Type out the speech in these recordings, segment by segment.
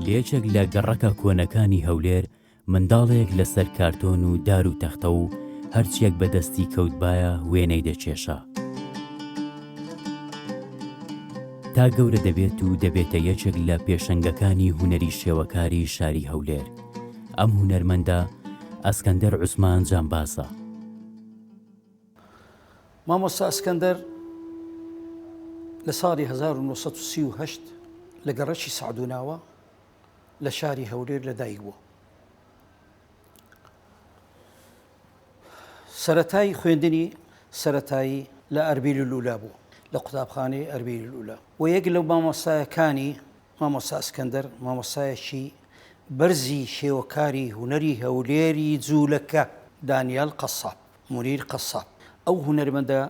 لێچێک لە گەڕەکە کۆنەکانی هەولێر منداڵێک لەسەر کارتۆن و دار و تەختە و هەرچیەک بەدەستی کەوتبایە وێنەی دەچێشە تا گەورە دەبێت و دەبێتە یەکێک لە پێشەنگەکانی هونەری شێوەکاری شاری هەولێر. ئەم هونەرمەندە ئەسکەندەر عوسمان جانبازە. مامۆستا ئەسکەندەر لە ساڵی 1938 لە گەڕەکی سعدوناوە لە شاری هەولێر لەدایک بووە. سەرەتای خوێندنی سەرەتایی لە ئەربیلولولا بوو، لە قوتابخانەی ئەربیلولولا، و یەک لەو مامۆستایەکانی مامۆستا ئەسکەندەر مامۆستایەکی بەرزی شێوەکاری هونەری هەولێری جوولەکە دانیال قەساب، مونیر قەساب. ئەو هونەرمەندە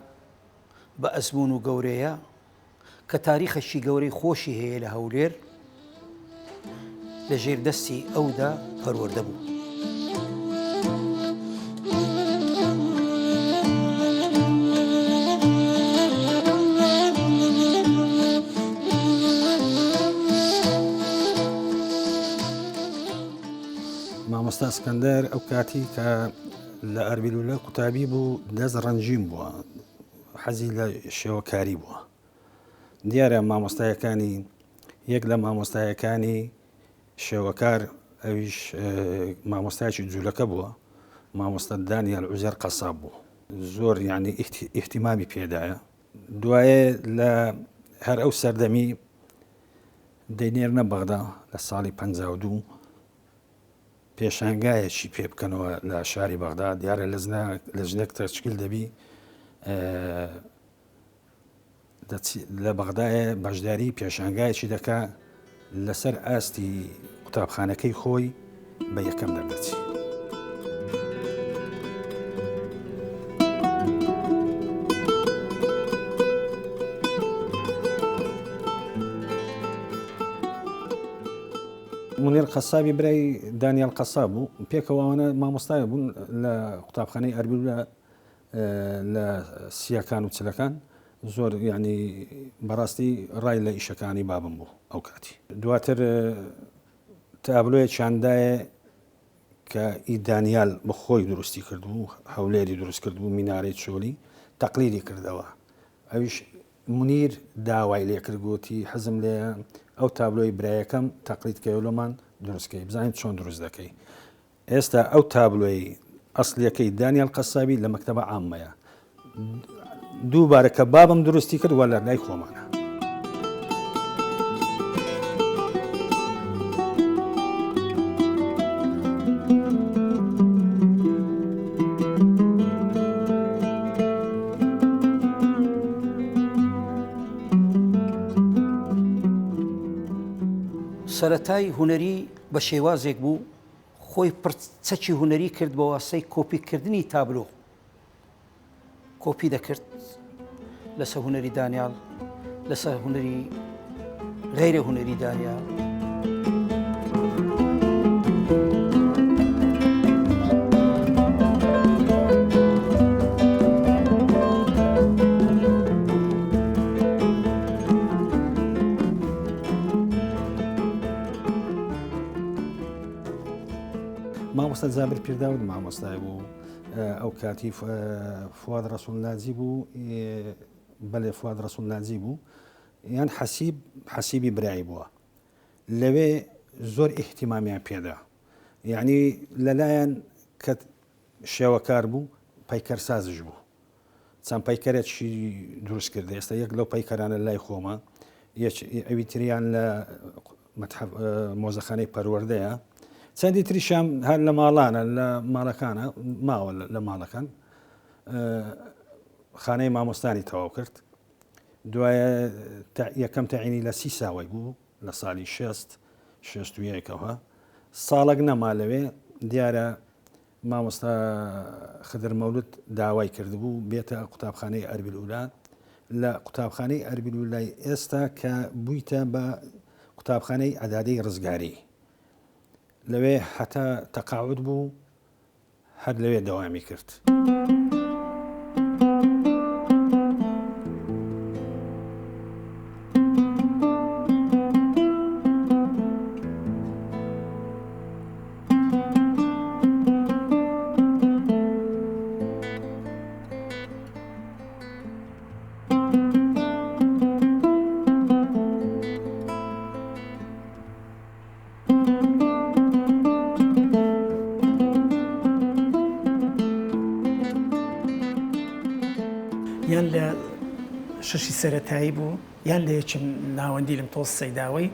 بە ئەزمون و گەورەیە کە تاریخەشی گەورەی خۆشی هەیە لە هەولێر لە ژێر دەستی ئەودا پەروەردە بوو. مامۆستا ئەسکەندەر ئەو کاتی کە لە ئەربیلولە قوتابی بوو دەست ڕەنجیم بووە، حەزی لە شێوەکاری بووە. دیارە مامۆستایەکانی یەک لە مامۆستایەکانی شێوەکار ئەویش مامۆستایەکی جوولەکە بووە، مامۆستا دانیال عوزێر قەساب بوو. زۆر یعنی ئیحتیمامی پێدایە. دوایە لە هەر ئەو سەردەمی دەینێرنە بەغدا لە ساڵی 52 پێشانگایەکی پێ بکەنەوە لە شاری بەغدا. دیارە لە ژنێک تەشکیل دەبی لە بەغدایە بەشداری پێشانگایەکی دەکا لەسەر ئاستی قوتابخانەکەی خۆی بە یەکەم دەردەچی. مونیر قەسابی برای دانیال قەساب بوو، پێکەوەوانە مامۆستای بوون لە قوتابخانەی ئەربیلولە لە سیەکان و چلەکان. زۆر یعنی بەڕاستی ڕای لە ئیشەکانی بابم بوو ئەو کاتی. دواتر تابلۆیە چاندایە کە ئی دانیال بەخۆی دروستی کردبوو، هەولێری دروست کردبوو، مینارەی چۆلی تەقلیدی کردەوە. ئەویش مونیر داوای لێکرد، گوتی حەزم لێ ئەو تابلۆی برایەکەم تەقلیدکەوێڵۆمان دروستکەی، بزانین چۆن دروست دەکەی. ئێستا ئەو تابلۆی ئەسڵیەکەی دانیال قەسابی لە مەکتەبە عامەیە. دووبارە کە بابم دروستی کرد وە لە لای خۆمانە. سەرەتای هونەری بە شێوازێک بوو، خۆی پرچەکی هونەری کرد بە واسەی کۆپیکردنی تابلۆ. کۆپی دەکرد لەسەر هونەری دانیال، لەسەر هونەری غەیرە هونەری دانیال. مامۆستا جابر پیرداود مامۆستای بوو ئەو کاتی فواد ڕەسوولناجی بوو، بەڵێ فواد ڕەسوولناجی بوو، یان حەسیبی برایی بووە. لەوێ زۆر ئیحتیمامیان پێدا، یعنی لەلایەن کە شێوەکار بوو پەیکەرسازش بوو. چەند پەیکەرێکی دروست کردی. ئێستا یەک لەو پەیکەرانە لای خۆمە، ئەوی تریان لە مۆزەخانەی پەروەردەیە، چەندی تریشام هەر لە ماڵانە، لە ماڵەکانە ماوە لە ماڵەکان. خانەی مامۆستانی تەواو کرد. دوایە یەکەم تەعینی لە 30 ساوەی بوو لە ساڵی 61ەوە. ساڵێک نەما لەوێ دیارە مامۆستا خدر مەولود داوای کردبوو بێتە قوتابخانەی ئەربیلولە. لە قوتابخانەی ئەربیلولای ئێستا کە بوویتە بە قوتابخانەی ئەدادەی ڕزگاری. لەوێ هەتا تەقاعود بوو، هەر لەوێ دەوامی کرد. شەشی سەرەتایی بوو یان لە یەکم ناوەندی لەم تۆست سەیداوەی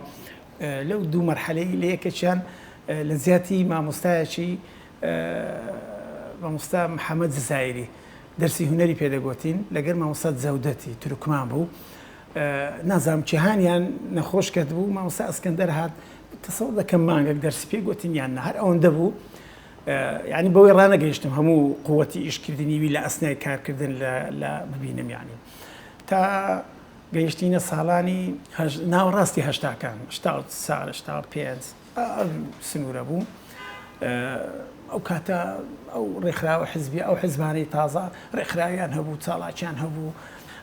لەو دوو مەرحەلەی لە یەکێکیان لە زیاتی مامۆستایەکی مامۆستا محەممەد زایری دەرسی هوەری پێدەگوتین لەگەر مامۆستا زەودەتی تورکمان بوو نازام جیهانیان نەخۆش کرد بوو مامۆستا ئەسکەندەر هات تەسەوڕ دەکەم مانگێک دەرسی پێگوتین یان هەر ئەوەندە بوو یعنی بەوەی ڕانەگەیشتم هەموو قووەتی ئیشکردنیوی لە ئەسنای کارکردن لە ببینم یانی تا گەیشتینە ساڵانی ناوەڕاستی هەشتاکان ساڵ 85 سنوورە بوو ئەو کاتە ئەو ڕێکخراوە حزبی ئەو حیزبانەی تازە ڕێکخراویان هەبوو چاڵاکیان هەبوو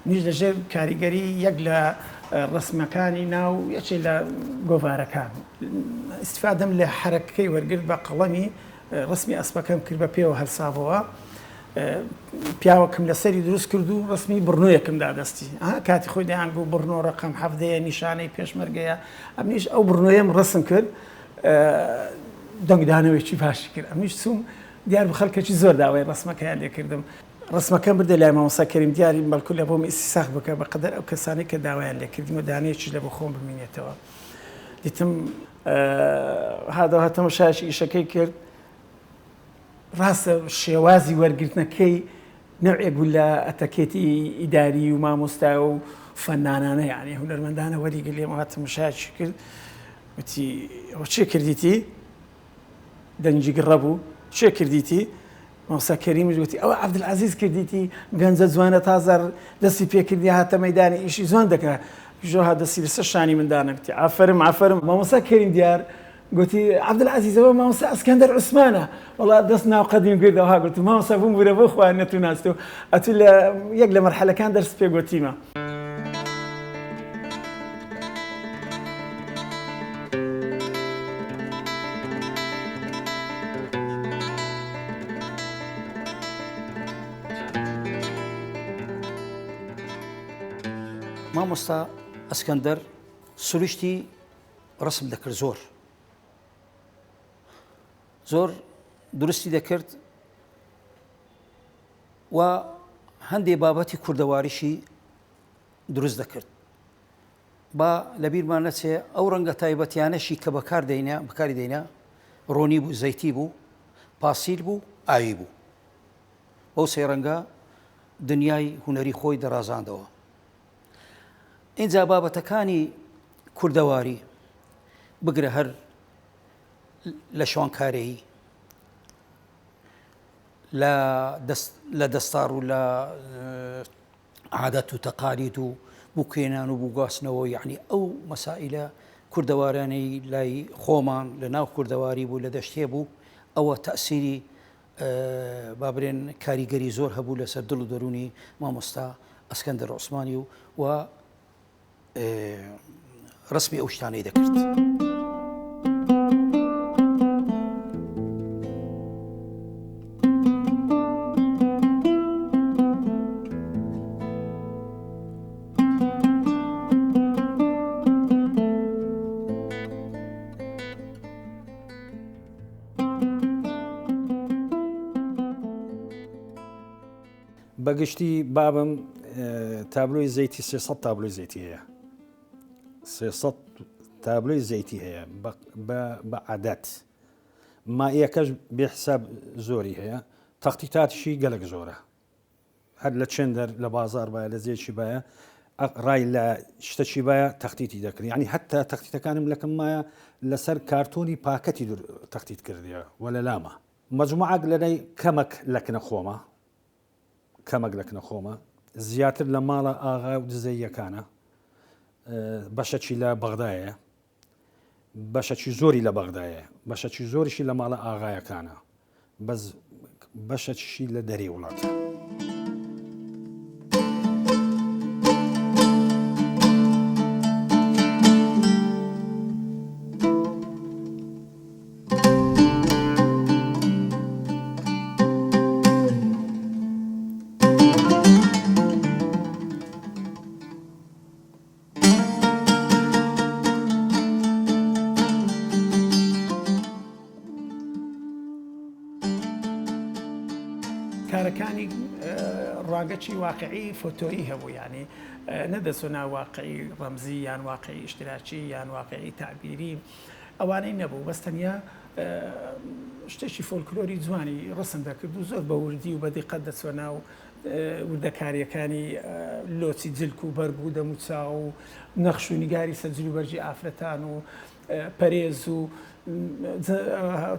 نیش لەژێر کاریگەری یەک لە ڕسمەکانی ناو یەکێ لە گۆڤارەکان ئیسفادەم لە حرەکەی وەرگرت بە قەڵەمی ڕسمی ئەسپەکەم کرد بە پێوە هەرسابەوە پیاوەکەم لەسەری دروست کرد و ڕسمی بڕنوویەکەم دادەستی کاتی خۆی دەیان بوو بڕنۆ ڕقم هەفتەیە نیشانەی پێشمەرگەیە ئەمنیش ئەو بڕنوۆیەم ڕسم کرد دەنگدانەوەیکی باشی کرد ئەمیش چوم دیار بە خەڵکێکی زۆر داوای ڕسمەکەیان لێکردم ڕسمەکەم بردە لای مامۆستا کەریم دیاری بەڵکو لە بۆم ئیسیساخ بکە بە قەدەر ئەو کەسانی کە داوایان لێکردیم و دانەیەکیش لە بۆ خۆم ببینێتەوە دیتم هادەوە تەماشایەکی ئیشەکەی کرد ڕاستە شێوازی وەرگرتنەکەی نەوعێک بوو لە ئەتەکێتی ئیداری و مامۆستا و فەنانانە یعنی هونەرمەندانە وەریگە لێمەوە تەماشایەکی کرد وتی ئەوە چێ کردیتی دەنجی گڕە بوو چێ کردیتی مامۆستا کەریمیش وتی ئەوە عەبدولعەزیز کردیتی گەنجە جوانە تازە دەستی پێکردی هاتە مەیدانی ئیشی زۆن دەکات ژۆ هادەسی لەسەر شانی مندانە گوتی ئافەرم مامۆستا کەریم دیار گوتی عەبدولعەزیزەوە مامۆستا ئەسکەندەر عوسمانە وەڵا دەست ناو قەدیم گردەوە گوتی مامۆستا بووم بورە بۆ خوا نەتو ناستەوە ئەتو لە یەک لە مەرحەلەکان دەرس پێگوتیمە مامۆستا ئەسکەندەر سروشتی ڕسم دەکرد زۆر درستی دەکرد و هەندێک بابەتی کوردەواریشی دروست دەکرد با لە بیرمان نەچێ ئەو ڕەنگە تایبەتیانەشی کە بەکاری دەینا ڕۆنی بوو زەیتی بوو پاسیل بوو ئاوی بوو ئەو سێ ڕەنگە دنیای هونەری خۆی دەڕازاندەوە اینجا بابەتەکانی کوردەواری بگرە هەر لە شوانکارەیی لە دەستار و لە عادەت و تەقالید و بووکێنان و بووگواستنەوە یعنی ئەو مەسائلە کوردەوارانەی لای خۆمان لە ناو کوردەواری بوو لە دەشتێ بوو ئەوە تەئسیری بابرێن کاریگەری زۆر هەبوو لەسەر دڵ و دەرونی مامۆستا ئەسکەندەر عوسمانی و ڕسمی ئەو شتانەی دەکرد. بەگشتی بابم تابلۆی زەیتی 300 تابلۆی زەیتی هەیە 300 تابلۆی زەیتی هەیە بە عادەت مائیەکەش بێحساب زۆری هەیە تەختیتاتیشی گەلک زۆرە هەر لە چێندەر لە بازار باە لە زێکی باە ڕای لە شتەکی باە تەختیتی دەکرد ینی حتا تەختیتەکانم لەکەم مایە لەسەر کارتۆنی پاکەتی تەختیت کردیە وە لە لامە مەجموعەک لەنەی کەمەک لەکنە خۆمە زیاتر لە ماڵە ئاغا و دزەیەکانە بەشەکی لە بەغدایە بەشەکی زۆری لە بەغدایە بەشەکی زۆریشی لە ماڵە ئاغایەکانە بەس بەشەکیشی لە دەری وڵاتە. کارەکانی ڕاگەچی واقعی فۆتۆیی هەبوو ینی نەدەچۆنا واقعی ڕەمزی یان واقعی ئیشتراکی یان واقعی تعبیری ئەوانەی نەبوو بەستەنیا شتێکی فۆلکلۆری جوانی ڕسم دەکرد و زۆر بە وردی و بەدیقەت دەچۆنا و وردەکاریەکانی لۆچی جلک و بەربوو دەموچا و نەخش و نیگاری سەرجل و بەرجی ئافرەتان و پەرێز و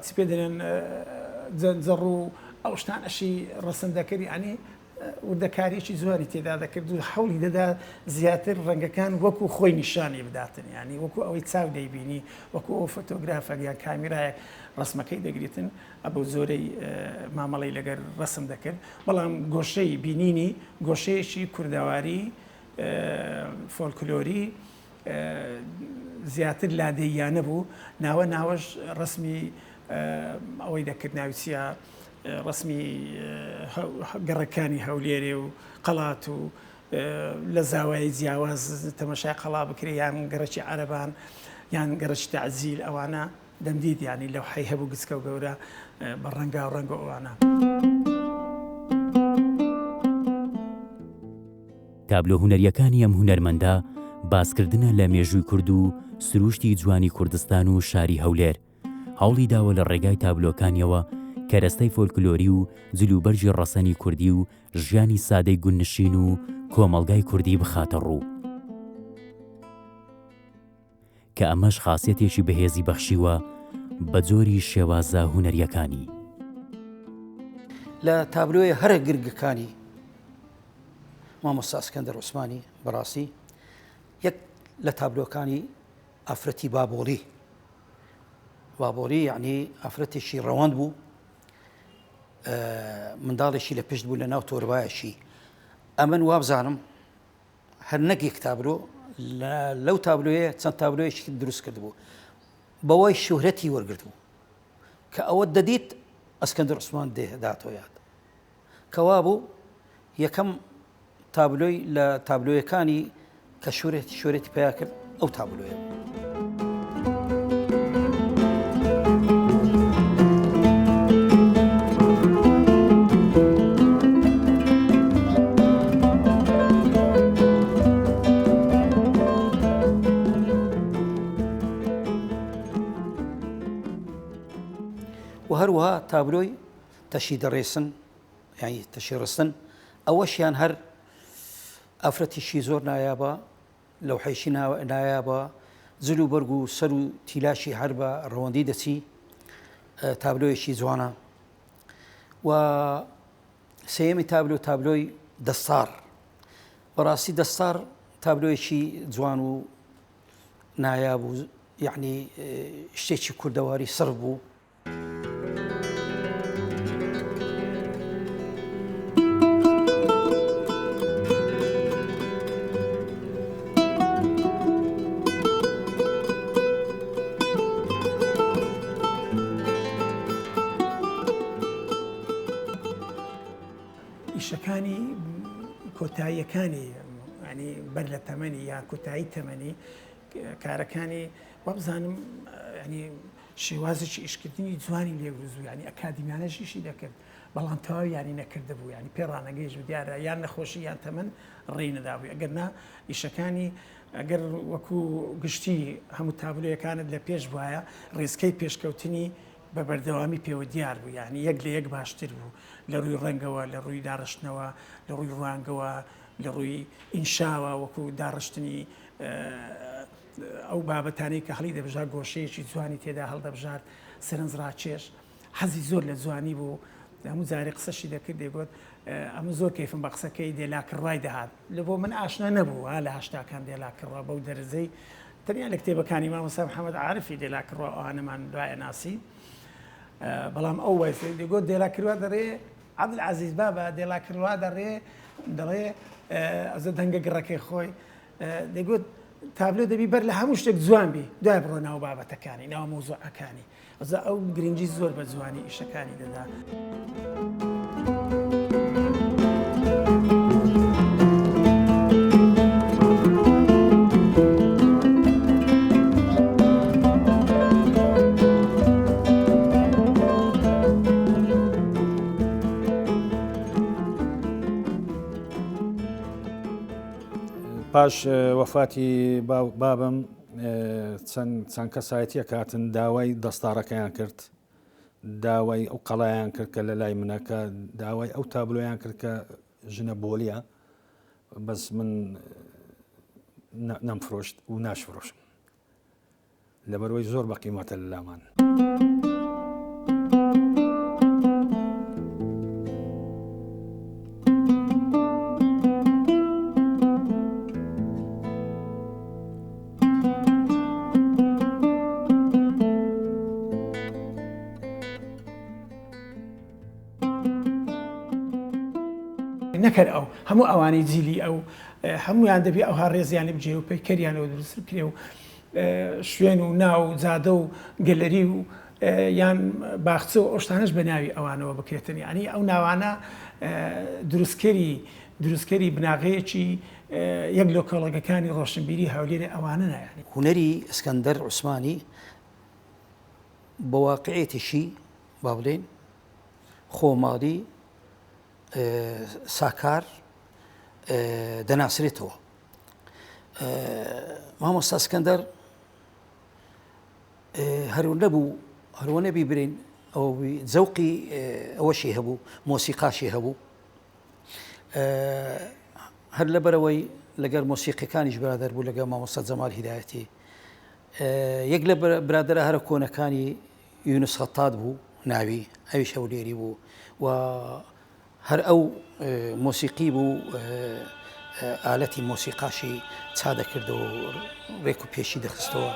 چی پێ دەڵێن جەڕ و ئەو شتان ئەشی ڕسم دەکردی ئەنی وردەکاریەکی زۆری تێدا دەکرد و حولی دەدا زیاتر ڕەنگەکان وەکو خۆی نیشانی بداتن ینی وەکو ئەوەی چاو دەیبینی وەکو ئەو فۆتۆگرافەر یان کامیرایەک ڕسمەکەی دەگریتن ئەبە زۆرەی مامەڵی لەگەر ڕسم دەکرد بەڵام گۆشەی بینینی گۆشەیەکی کوردەواری فۆلکلۆری زیاتر لادەییانە بوو ناوەش ڕسمی ئەوەی دەکرد ناوچیە ڕسمی گەڕەکانی هەولێرێ و قەڵات و لە زاوای جیاواز تەمەشای قەڵا بکرێ یان گەڕەکی عەرەبان یان گەڕەکی تەعزیل ئەوانە دەمدید ینی لەو حەی هەبوو گچکە و گەورە بە ڕەنگا و ڕەنگە ئەوانە. تابلۆ هونەریەکانی ئەم هونەرمەندە باسکردنە لە مێژووی کورد و سروشتی جوانی کوردستان و شاری هەولێر هەوڵی داوە لە ڕێگای تابلۆکانیەوە کەرەستەی فۆلکلۆری و جلوبەرجی ڕەسەنی کوردی و ژیانی سادەی گوننشین و کۆمەڵگای کوردی بخاتە ڕوو کە ئەمەش خاسیەتێکی بەهێزی بەخشیوە بە جۆری شێوازە هونەریەکانی. لە تابلۆی هەرە گرگەکانی مامۆستا ئەسکەندەر عوسمانی بەڕاستی یەک لە تابلۆکانی ئافرەتی بابۆری یعنی ئافرەتێکی ڕەوەند بوو منداڵێکی لە پشت بوو لە ناو تۆربایەشی ئەمن وابزانم هەر نەکێک تابلۆ لەو تابلۆیە چەند تابلۆیەکی دروست کرد بوو بەوەی شوهرەتی وەرگرت بوو کە ئەوە دەدیت ئەسکەندەر عوسمان دێداتەوە یاد کەوا بوو یەکەم تابلۆی لە تابلۆیەکانی کە شوهرەتی پیا کرد ئەو تابلۆیە. وهروها تابلۆی تەشی دەڕێسن یعنی تەشی ڕستن ئەوەشیان هەر ئافرەتیشی زۆر نایابە لەو حەیشی نایابە جلو و بەرگ و سەر و تیلاشی هەر بە ڕەوەندی دەچی تابلۆیەکی جوانە. و سێیەمی تابلۆی دەستار بەڕاستی دەستار تابلۆیەکی جوان و نایاب و یعنی شتێکی کوردەواری سڕ بوو. ئیشەکانی کۆتاییەکانی ینی بەر لە تەمەنی یان کۆتایی تەمەنی کارەکانی وابزانم ینی شێوازێکی ئیشکردنی جوانی لێگرزوو ینی ئەکادیمیانەشیشی دەکرد بەڵام تەواوی ینی نەکرده بوو ینی پێڕانەگەیش دیارە یان نەخۆشی یان تەمەن ڕێی نەدابووی ئەگەرنا ئیشەکانی ئەگەر وەکو گشتی هەموو تابلۆیەکانت لە پێش وایە ڕێزکەی پێشکەوتنی بە بەردەوامی پێوە دیار بوو ینی یەک لە یەک باشتر بوو لە ڕووی ڕەنگەوە لە ڕووی داڕشتنەوە لە ڕووی ڕوانگەوە لە ڕووی ئینشاوە وەکو داڕشتنی ئەو بابەتانەی کە هەڵی دەبژار گۆشەیەکی جوانی تێدا هەڵدەبژار سەرنجڕاکێش حەزی زۆر لە جوانی بوو هەموو جارێ قسەشی دەکرد دەگوت ئەمە زۆر کەیفم بە قسەکەی دێلاکڕای دەهات لە بۆ من ئاشنا نەبوو لە هەشتاکان دێلاکڕوا بەو دەرزەی تەنیا لە کتێبەکانی مامۆستا محەممەد عارفی دێلاکڕوا ئەوانەمان دوایە ناسی بەڵام ئەو وایسێ دەگوت دێلاکردوا دەڕێ عەبدولعەزیز بابە دێلاکردوا دەڕێ دەڵێ ئەزە دەنگە گڕەکەی خۆی دەگوت تابلۆ دەبی بەر لە هەموو شتێک جوان بی دوای بڕۆ ناو بابەتەکانی ناو مۆزوعەکانی ئەزە ئەو گرنگی زۆر بە جوانی ئیشەکانی دەدا. پاش وفاتی بابم چەند کەسایەتیە کاتن داوای دەستارەکەیان کرد، داوای ئەو قەڵایان کرد کە لە لای منە کە داوای ئەو تابلۆیان کرد کە ژنە بۆلیە، بەس من نەمفرۆشت و ناشفرۆشم لەبەرەوەی زۆر بە قیمەتە لە لامان. نەکرد ئەو هەموو ئەوانەی جیلی ئەو هەمویان دەبێ ئەوها ڕێزیانی بجێ و پەیکەریانەوە دروست بکرێ و شوێن و ناو زادە و گەلەری و یان باخچە و ئۆشتانش بە ناوی ئەوانەوە بکرێتن. ینی ئەو ناوانە دروستکەری بناغەیەکی یەک لە کۆڵگەکانی ڕۆشنبیری هەولێرە ئەوانە نایانی. هوەری ئەسکەندەر عوسمانی بە واقعێتیشی با بڵێن خۆماڵی ساکار دەناسرێتەوە. مامۆستا ئەسکەندەر هەروە نەبی برین ئەو زەوقی ئەوەشی هەبوو، مۆسیقاشی هەبوو، هەر لەبەرەوەی لەگەر مۆسیقیەکانیش برادەر بوو لەگەڵ مامۆستا جەمال هیدایەتی. یەک لە برادرە هەرە کۆنەکانی یونس خەتاد بوو ناوی، ئەویش هەولێری بوو و هەر ئەو مۆسیقی بوو ئالەتی مۆسیقاشی چا دەکرد و ڕێک و پێشی دەخستەوە.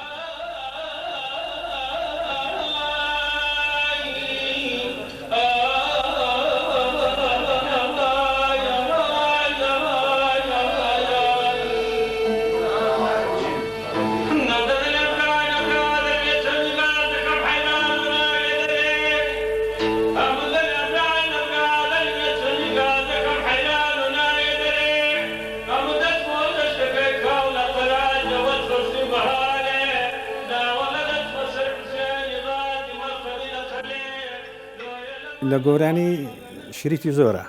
لە گۆرانی شریفی زۆرە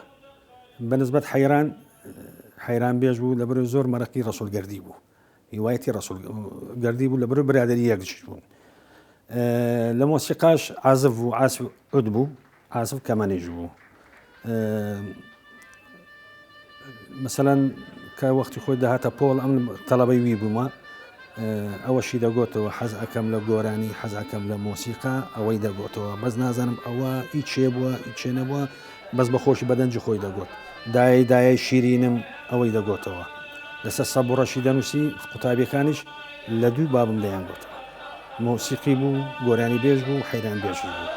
بەنسبەت حەیران بێژ بوو لەبەر زۆر مەرەقی ڕەسوولگەردی بوو، هیوایەتی ڕەسوولگەردی بوو لەبەر برادەری یەکش بوون. لە مۆسیقاش عازف بوو، عازف عود بوو، عازف کەمانێژ بوو. مەسەلەن کە وەختی خۆی داهاتە پۆڵ ئەم تەڵەبەی وی بوومە ئەوەشی دەگۆتەوە حەز ئەەکەم لە گۆرانی، حەز ئەەکەم لە مۆسیقا ئەوەی دەگۆتەوە، بەس نازانم ئەوە هیچ شێ بووە هیچ شێ نەبووە، بەس بە خۆشی بەدەنجی خۆی دەگۆت، دایای شیرینم ئەوەی دەگۆتەوە. لەسەر سەبوڕەشی دەنووسی قوتابیەکانیش لە دوو بابم لەیان گۆتەوە، مۆسیقی بوو، گۆرانی بێژ بوو، حەیران بێژ بوو.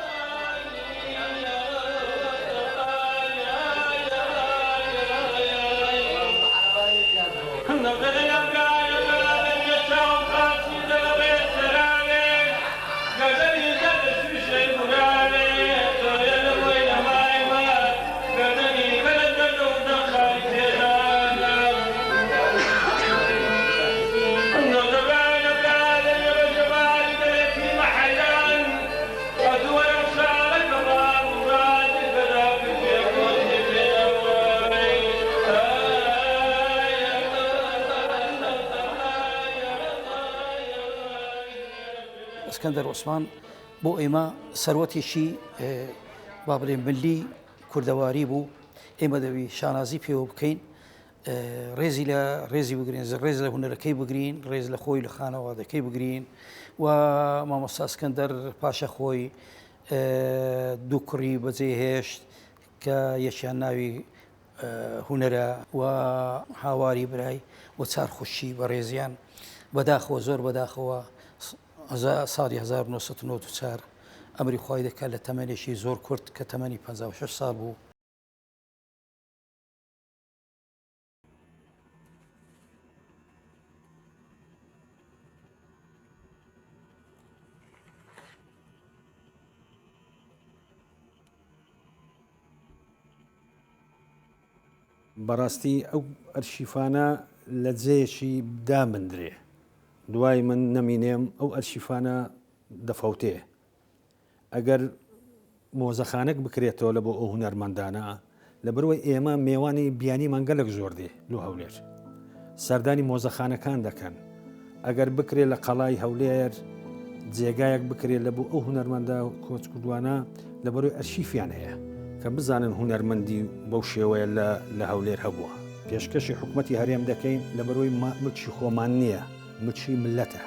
ئەسکەندەر عوسمان بۆ ئێمە سەروەتێکی با بڵێن ملی کوردەواری بوو. ئێمە دەوی شانازی پێوە بکەین، ڕێزی لە ڕێزی بگرین، ڕێز لە هونەرەکەی بگرین، ڕێز لە خۆی لە خانەوادەکەی بگرین. و مامۆستا ئەسکەندەر پاشە خۆی دوو کوڕی بەجێهێشت کە یەکیان ناوی هونەرە و هاواری برای و چارخوشی بە ڕێزیان بەداخەوە زۆر بەداخەوە ساڵی 1994 ئەمری خوای دەکات لە تەمەنێکی زۆر کورت کە تەمەنی 56 ساڵ بوو. بەڕاستی ئەو ئەرشیفانە لە جێیەکی دامندرێ، دوای من نەمینێم ئەو ئەرشیفانە دەفەوتێ. ئەگەر مۆزەخانەك بکرێتەوە لە بۆ ئەو هونەرمەندانە، لە بەرەوەی ئێمە میێوانی بیانی مەنگەلێک زۆر دێ لە هەولێر، سەردانی مۆزەخانەکان دەکەن ئەگەر بکرێت لە قەڵای هەولێر جێگایەک بکرێت لە بۆ ئەو هونەرمەندە کۆچکردوانە لە بەرۆی ئەرشیفیان هەیە کە بزانن هونەرمەندی بەو شێوەیە لە هەولێر هەبووە پێشکەشی حکوومەتی هەرێم دەکەین لە بەرۆی ملکی خۆمان نییە ملکی ملەتە.